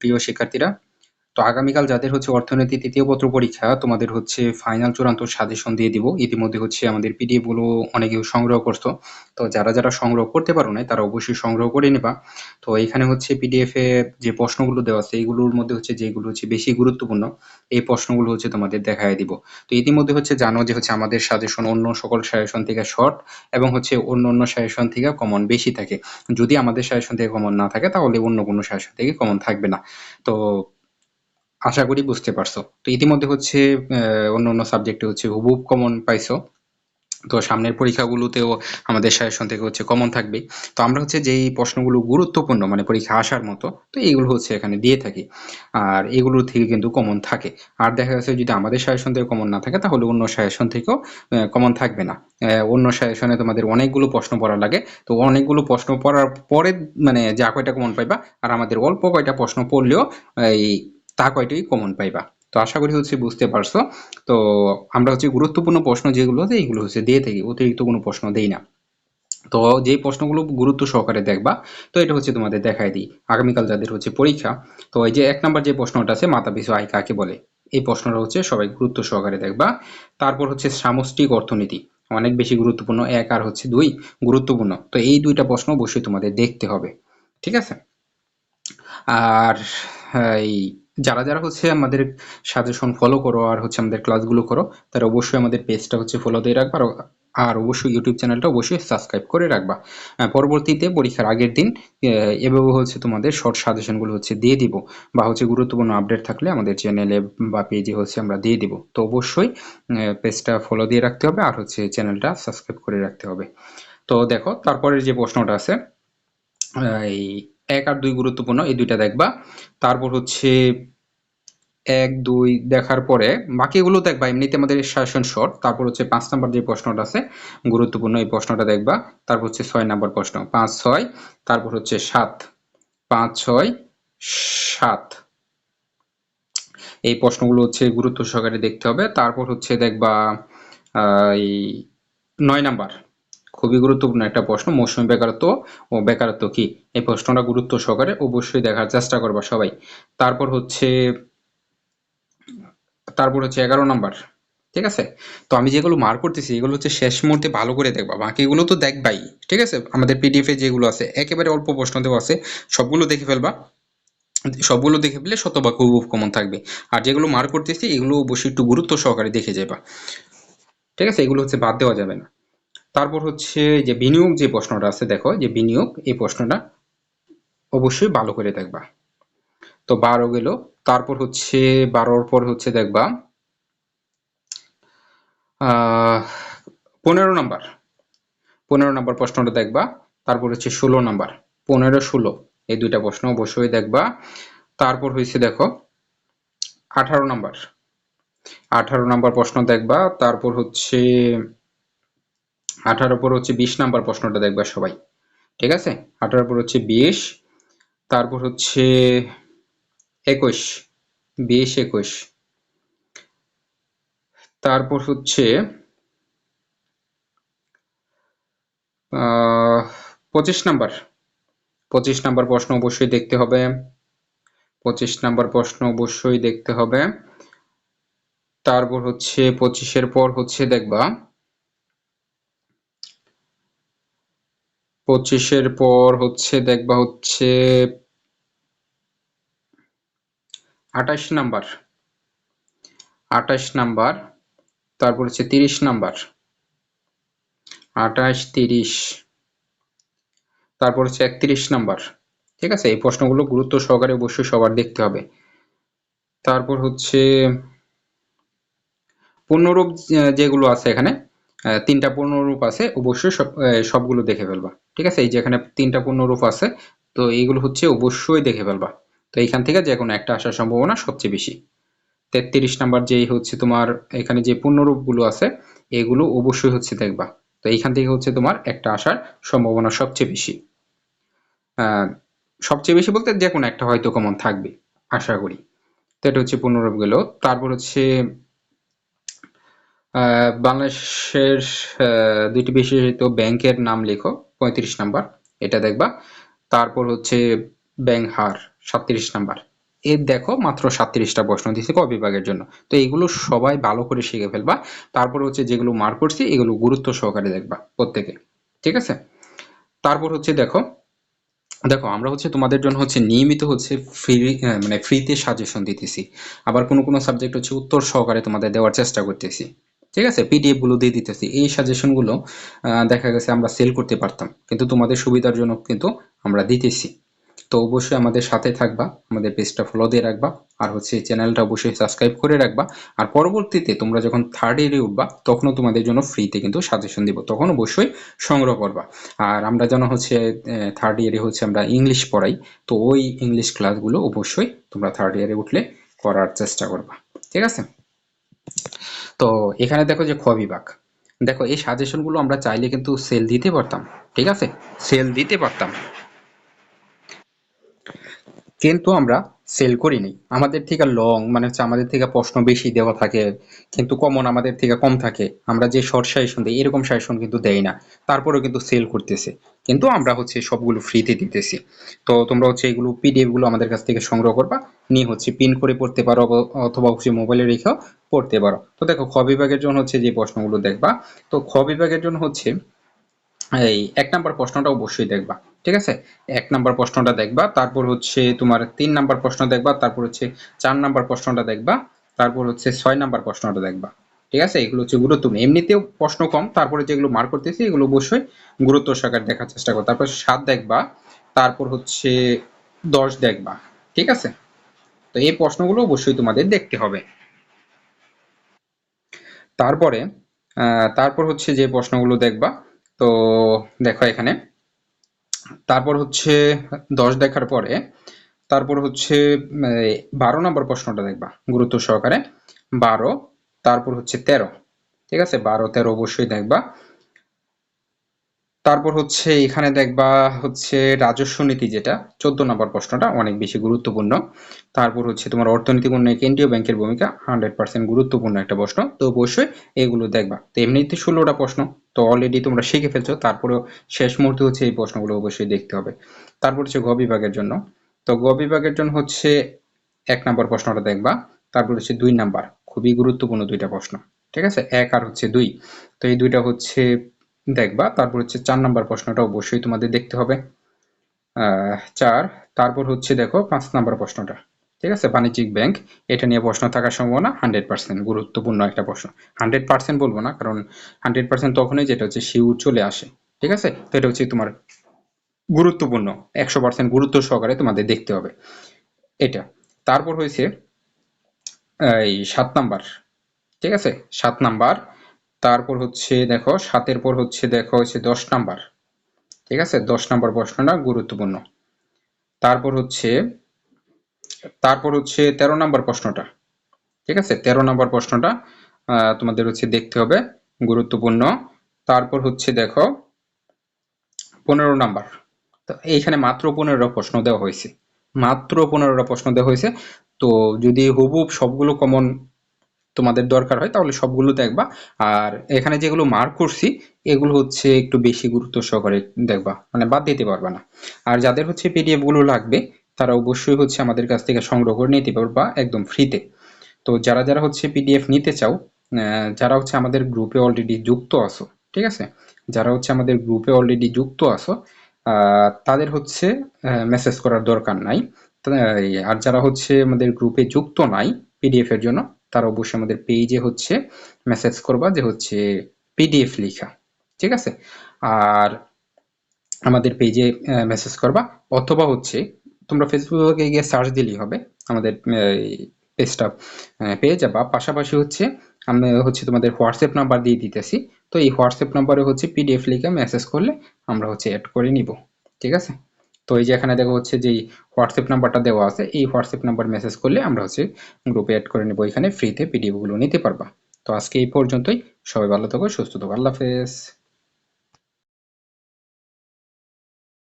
প্রিয় শিক্ষার্থীরা, তো আগামীকাল যাদের হচ্ছে অর্থনীতি তৃতীয় পত্র পরীক্ষা, তোমাদের হচ্ছে ফাইনাল চূড়ান্ত সাজেশন দিয়ে দিব। ইতিমধ্যে হচ্ছে আমাদের পিডিএফ গুলো অনেকে সংগ্রহ করছো। তো যারা সংগ্রহ করতে পারো নাই তারা অবশ্যই সংগ্রহ করে নেবা। তো এখানে হচ্ছে পিডিএফ এ যে প্রশ্নগুলো দেওয়া আছে এইগুলোর মধ্যে হচ্ছে যেগুলো হচ্ছে বেশি গুরুত্বপূর্ণ এই প্রশ্নগুলো হচ্ছে তোমাদের দেখায় দিব। তো ইতিমধ্যে হচ্ছে জানো যে হচ্ছে আমাদের সাজেশন অন্য সকল সাজেশন থেকে শর্ট এবং হচ্ছে অন্য সাজেশন থেকে কমন বেশি থাকে। যদি আমাদের সাজেশন থেকে কমন না থাকে তাহলে অন্য কোনো সাজেশন থেকে কমন থাকবে না। তো আশা করি বুঝতে পারছো। তো ইতিমধ্যে হচ্ছে অন্য সাবজেক্টে হচ্ছে হুবহুব কমন পাইছো। তো সামনের পরীক্ষাগুলোতেও আমাদের সাজেশন থেকে হচ্ছে কমন থাকবে। তো আমরা হচ্ছে যেই প্রশ্নগুলো গুরুত্বপূর্ণ মানে পরীক্ষা আসার মতো, তো এইগুলো হচ্ছে এখানে দিয়ে থাকি। আর এগুলো থেকে কিন্তু কমন থাকে। আর দেখা যাচ্ছে যদি আমাদের সাজেশন থেকে কমন না থাকে তাহলে অন্য সাজেশন থেকেও কমন থাকবে না। অন্য সাজেশনে তোমাদের অনেকগুলো প্রশ্ন পড়া লাগে। তো অনেকগুলো প্রশ্ন পড়ার পরে মানে যা কয়টা কমন পাইবা, আর আমাদের অল্প কয়টা প্রশ্ন পড়লেও এই তা কয়টাই কমন পাইবা। তো আশা করি হচ্ছে বুঝতে পারছো। তো আমরা হচ্ছে গুরুত্বপূর্ণ প্রশ্ন যেগুলো আছে এইগুলো হচ্ছে দিয়ে থাকি, অতিরিক্ত কোনো প্রশ্ন দেই না। তো যে প্রশ্নগুলো গুরুত্ব সহকারে দেখবা, তো এটা হচ্ছে তোমাদের দেখায় দিই আগামীকাল যাদের হচ্ছে পরীক্ষা। তো এই যে 1 নাম্বার যে প্রশ্নটা আছে, মাথাপিছু আয় কাকে বলে, এই প্রশ্নটা হচ্ছে সবাই গুরুত্ব সহকারে দেখবা। তারপর হচ্ছে সামষ্টিক অর্থনীতি, অনেক বেশি গুরুত্বপূর্ণ। 1 আর হচ্ছে 2 গুরুত্বপূর্ণ। তো এই দুইটা প্রশ্ন অবশ্যই তোমাদের দেখতে হবে, ঠিক আছে? আর এই যারা হচ্ছে আমাদের সাজেশন ফলো করো আর হচ্ছে আমাদের ক্লাসগুলো করো, তারা অবশ্যই আমাদের পেজটা হচ্ছে ফলো দিয়ে রাখবা। আর অবশ্যই ইউটিউব চ্যানেলটা অবশ্যই সাবস্ক্রাইব করে রাখবা। পরবর্তীতে পরীক্ষার আগের দিন এভাবে হচ্ছে তোমাদের শর্ট সাজেশনগুলো হচ্ছে দিয়ে দিব, বা হচ্ছে গুরুত্বপূর্ণ আপডেট থাকলে আমাদের চ্যানেলে বা পেজে হচ্ছে আমরা দিয়ে দিব। তো অবশ্যই পেজটা ফলো দিয়ে রাখতে হবে আর হচ্ছে চ্যানেলটা সাবস্ক্রাইব করে রাখতে হবে। তো দেখো তারপরের যে প্রশ্নটা আছে, এই 1 আর 2 গুরুত্বপূর্ণ, এই দুইটা দেখবা। তারপর হচ্ছে 1, 2 দেখার পরে বাকিগুলো দেখবা, এমনিতে আমাদের সাজেশন শর্ট। তারপর হচ্ছে 5 নাম্বার যে প্রশ্নটা আছে গুরুত্বপূর্ণ, এই প্রশ্নটা দেখবা। তারপর হচ্ছে 6 নাম্বার প্রশ্ন, 5, 6, তারপর হচ্ছে 7, 5, 6, 7, এই প্রশ্নগুলো হচ্ছে গুরুত্ব সহকারে দেখতে হবে। তারপর হচ্ছে দেখবা এই 9 নাম্বার, খুবই গুরুত্বপূর্ণ একটা প্রশ্ন, মৌসুমী বেকারত্ব ও বেকারত্ব কি, এই প্রশ্নটা গুরুত্ব সহকারে অবশ্যই দেখার চেষ্টা করবা সবাই। তারপর হচ্ছে 11 নাম্বার, ঠিক আছে? তো আমি যেগুলো মার্ক করতেছি এগুলো হচ্ছে শেষ মুহূর্তে ভালো করে দেখবা, বাকিগুলো তো দেখবাই, ঠিক আছে? আমাদের পিডিএফ এ যেগুলো আছে একেবারে অল্প প্রশ্ন দেওয়া আছে, সবগুলো দেখে ফেলবা। সবগুলো দেখে ফেললে শতভাগ হুবহু কমন থাকবে। আর যেগুলো মার্ক করতেছি এগুলো অবশ্যই একটু গুরুত্ব সহকারে দেখে যাবা, ঠিক আছে? এগুলো হচ্ছে বাদ দেওয়া যাবে না। তারপর হচ্ছে যে বিনিয়োগ যে প্রশ্নটা আছে, দেখো যে বিনিয়োগ, এই প্রশ্নটা অবশ্যই ভালো করে দেখবা। তো 12 গেল। তারপর হচ্ছে 12-র পর হচ্ছে দেখবা 15 নাম্বার, 15 নাম্বার প্রশ্নটা দেখবা। তারপর হচ্ছে 16 নাম্বার, 15, 16, এই দুইটা প্রশ্ন অবশ্যই দেখবা। তারপর হয়েছে দেখো 18 নাম্বার, 18 নাম্বার প্রশ্ন দেখবা। তারপর হচ্ছে 18 পর হচ্ছে 20 নাম্বার প্রশ্নটা দেখবা সবাই, ঠিক আছে? 18 পর হচ্ছে 20, তারপর হচ্ছে 21, 20, 21, তারপর হচ্ছে 25 নাম্বার, 25 নাম্বার প্রশ্ন অবশ্যই দেখতে হবে। 25 নাম্বার প্রশ্ন অবশ্যই দেখতে হবে। তারপর হচ্ছে 25-এর পর হচ্ছে দেখবা 25-এর পর হচ্ছে দেখবা হচ্ছে 28 নাম্বার, 28 নাম্বার, তারপর হচ্ছে 30 নাম্বার, 28, 30, তারপর হচ্ছে 31 নাম্বার, ঠিক আছে? এই প্রশ্নগুলো গুরুত্ব সহকারে অবশ্যই সবার দেখতে হবে। তারপর হচ্ছে পূর্ণরূপ যেগুলো আছে এখানে, 3টা পূর্ণরূপ আছে, অবশ্যই সবগুলো দেখে ফেলবা, ঠিক আছে? এই যে এখানে 3টা পূর্ণরূপ আছে, তো এইগুলো হচ্ছে অবশ্যই দেখে ফেলবা। তো এইখান থেকে যে কোনো একটা আসার সম্ভাবনা সবচেয়ে বেশি। 33 নাম্বার যেই হচ্ছে তোমার এখানে যে পূর্ণরূপগুলো আছে এগুলো অবশ্যই হচ্ছে দেখবা। তো এইখান থেকে হচ্ছে তোমার একটা আসার সম্ভাবনা সবচেয়ে বেশি। সবচেয়ে বেশি বলতে যে কোনো একটা হয়তো কমন থাকবে আশা করি। তো এটা হচ্ছে পূর্ণরূপ গেল। তারপর হচ্ছে বাংলাদেশের 2টি বিশেষিত ব্যাংকের নাম লেখো, 35 নাম্বার, এটা দেখবা। তারপর হচ্ছে ব্যাংক হার, 37 নাম্বার, এর দেখো মাত্র 37টা প্রশ্ন দিয়েছে ক বিভাগের জন্য। তো এইগুলো সবাই ভালো করে শিখে ফেলবা। তারপর হচ্ছে যেগুলো মার্ক করছি এগুলো গুরুত্ব সহকারে দেখবা প্রত্যেকে, ঠিক আছে? তারপর হচ্ছে দেখো, দেখো আমরা হচ্ছে তোমাদের জন্য হচ্ছে নিয়মিত হচ্ছে ফ্রি, মানে ফ্রিতে সাজেশন দিতেছি। আবার কোনো কোনো সাবজেক্ট হচ্ছে উত্তর সহকারে তোমাদের দেওয়ার চেষ্টা করতেছি, ঠিক আছে? পিডিএফ গুলো দিয়ে দিতেছি। এই সাজেশন গুলো দেখা গেছে আমরা সেল করতে পারতাম, কিন্তু তোমাদের সুবিধার জন্য কিন্তু আমরা দিতেছি। তো অবশ্যই আমাদের সাথে থাকবা, আমাদের পেজটা ফলো দিয়ে রাখবা, আর হচ্ছে চ্যানেলটা অবশ্যই সাবস্ক্রাইব করে রাখবা। আর পরবর্তীতে তোমরা যখন থার্ড ইয়ারে উঠবা তখনও তোমাদের জন্য ফ্রিতে কিন্তু সাজেশন দিব, তখন অবশ্যই সংগ্রহ করবা। আর আমরা যেন হচ্ছে থার্ড ইয়ারে হচ্ছে আমরা ইংলিশ পড়াই, তো ওই ইংলিশ ক্লাসগুলো অবশ্যই তোমরা থার্ড ইয়ারে উঠলে করার চেষ্টা করবা, ঠিক আছে? তো এখানে দেখো যে খ বিভাগ, দেখো এই সাজেশনগুলো আমরা চাইলে কিন্তু সেল দিতে পারতাম, ঠিক আছে? সেল দিতে পারতাম, কিন্তু আমরা সেল করিনি। আমাদের থেকে লং মানে হচ্ছে আমাদের থেকে প্রশ্ন বেশি দেওয়া থাকে, কিন্তু কমন আমাদের থেকে কম থাকে। আমরা যে শর্ট সাজেশন দিই এরকম সাজেশন কিন্তু দেই না, তারপরেও কিন্তু সেল করতেছে। কিন্তু আমরা হচ্ছে সবগুলো ফ্রিতে দিতেছি। তো তোমরা হচ্ছে এগুলো পিডিএফ গুলো আমাদের কাছ থেকে সংগ্রহ করবা, নিয়ে হচ্ছে পিন করে পড়তে পারো, অথবা হচ্ছে মোবাইলে রেখেও পড়তে পারো। তো দেখো খ বিভাগের জন্য হচ্ছে যে প্রশ্নগুলো দেখবা, তো খ বিভাগের জন্য হচ্ছে এই ১ নাম্বার প্রশ্নটা অবশ্যই দেখবা, ঠিক আছে? ১ নাম্বার প্রশ্নটা দেখবা, তারপর হচ্ছে তোমার ৩ নাম্বার প্রশ্ন দেখবা, তারপর হচ্ছে ৪ নাম্বার প্রশ্নটা দেখবা, তারপর হচ্ছে ৬ নাম্বার প্রশ্নটা দেখবা, ঠিক আছে? এগুলো হচ্ছে গুরুত্বপূর্ণ। এমনিতেও প্রশ্ন কম, তারপরে যেগুলো মার্ক করতেছি এগুলো অবশ্যই গুরুত্ব সহকারে দেখার চেষ্টা করো। তারপর ৭ দেখবা, তারপর হচ্ছে ১০ দেখবা, ঠিক আছে? তো এই প্রশ্নগুলো অবশ্যই তোমাদের দেখতে হবে। তারপরে তারপর হচ্ছে যে প্রশ্নগুলো দেখবা, তো দেখো এখানে, তারপর হচ্ছে ১০ দেখার পরে তারপর হচ্ছে ১২ নম্বর প্রশ্নটা দেখবা গুরুত্ব সহকারে। ১২, তারপর হচ্ছে ১৩, ঠিক আছে? ১২ ১৩ অবশ্যই দেখবা। তারপর হচ্ছে এখানে দেখবা হচ্ছে রাজস্ব নীতি, যেটা ১৪ নম্বর প্রশ্নটা অনেক বেশি গুরুত্বপূর্ণ। তারপর হচ্ছে তোমার অর্থনৈতিক উন্নয়নে কেন্দ্রীয় ব্যাংকের ভূমিকা 100% গুরুত্বপূর্ণ একটা প্রশ্ন, তো অবশ্যই এগুলো দেখবা। তো এমনিতে ১৬টা প্রশ্ন তো অলরেডি তোমরা শিখে ফেলছো, তারপরেও শেষ মুহূর্তে হচ্ছে এই প্রশ্নগুলো অবশ্যই দেখতে হবে। তারপর হচ্ছে গ বিভাগের জন্য, তো গ বিভাগের জন্য হচ্ছে ১ নাম্বার প্রশ্নটা দেখবা, তারপর হচ্ছে ২ নাম্বার, খুবই গুরুত্বপূর্ণ দুইটা প্রশ্ন, ঠিক আছে? ১ আর হচ্ছে ২, তো এই দুইটা হচ্ছে দেখবা। তারপর হচ্ছে ৪ নাম্বার প্রশ্নটা অবশ্যই তোমাদের দেখতে হবে, ৪। তারপর হচ্ছে দেখো ৫ নাম্বার প্রশ্নটা, ঠিক আছে? বাণিজ্যিক ব্যাংক, এটা নিয়ে প্রশ্ন থাকার সম্ভাবনা 100%, গুরুত্বপূর্ণ একটা প্রশ্ন। 100% বলবো না, কারণ 100% তখনই যেটা হচ্ছে শিউর চলে আসে, ঠিক আছে? তো এটা হচ্ছে তোমার গুরুত্বপূর্ণ, 100% গুরুত্ব সহকারে তোমাদের দেখতে হবে এটা। তারপর হয়েছে এই ৭ নাম্বার, ঠিক আছে? ৭ নাম্বার, তারপর হচ্ছে দেখো ৭-এর পর হচ্ছে দেখো হচ্ছে ১০ নাম্বার, ঠিক আছে? ১০ নাম্বার প্রশ্নটা গুরুত্বপূর্ণ। তারপর হচ্ছে ১৩ নাম্বার প্রশ্নটা, ঠিক আছে? ১৩ নাম্বার প্রশ্নটা তোমাদের হচ্ছে দেখতে হবে, গুরুত্বপূর্ণ। তারপর হচ্ছে দেখো ১৫ নাম্বার, তো এইখানে মাত্র ১৫টা প্রশ্ন দেওয়া হয়েছে, মাত্র ১৫টা প্রশ্ন দেওয়া হয়েছে। তো যদি হুবহুব সবগুলো কমন তোমাদের দরকার হয় তাহলে সবগুলো দেখবা। আর এখানে যেগুলো মার্ক করছি এগুলো হচ্ছে একটু বেশি গুরুত্ব সহকারে দেখবা, মানে বাদ দিতে পারবা না। আর যাদের হচ্ছে পিডিএফ গুলো লাগবে তারা অবশ্যই হচ্ছে আমাদের কাছ থেকে সংগ্রহ করে নিতে পারবা একদম ফ্রিতে। তো যারা যারা হচ্ছে পিডিএফ নিতে চাও, যারা হচ্ছে আমাদের গ্রুপে অলরেডি যুক্ত আছো, ঠিক আছে? যারা হচ্ছে আমাদের গ্রুপে অলরেডি যুক্ত আছো, তাদের হচ্ছে মেসেজ করার দরকার নাই। আর যারা হচ্ছে আমাদের গ্রুপে যুক্ত নাই পিডিএফ এর জন্য, তারা অবশ্যই আমাদের পেজে হচ্ছে মেসেজ করবা যে হচ্ছে পিডিএফ লিখা, ঠিক আছে? আর আমাদের পেজে মেসেজ করবা, অথবা হচ্ছে তোমরা ফেসবুকে গিয়ে সার্চ দিলেই হবে, আমাদের পেজটা পেয়ে যাবা। পাশাপাশি হচ্ছে আমি হচ্ছে তোমাদের হোয়াটসঅ্যাপ নাম্বার দিয়ে দিতেছি, তো এই হোয়াটসঅ্যাপ নাম্বারে হচ্ছে পিডিএফ লিখে মেসেজ করলে আমরা হচ্ছে অ্যাড করে নিব, ঠিক আছে? তো এই যে এখানে দেখো হচ্ছে যে হোয়াটসঅ্যাপ নাম্বারটা দেওয়া আছে, এই হোয়াটসঅ্যাপ নাম্বার মেসেজ করলে আমরা হচ্ছে গ্রুপে অ্যাড করে নিব, এখানে ফ্রিতে পিডিএফ গুলো নিতে পারবা। তো আজকে এই পর্যন্তই, সবাই ভালো থাকো, সুস্থ থাকো, আল্লাহ হাফেজ।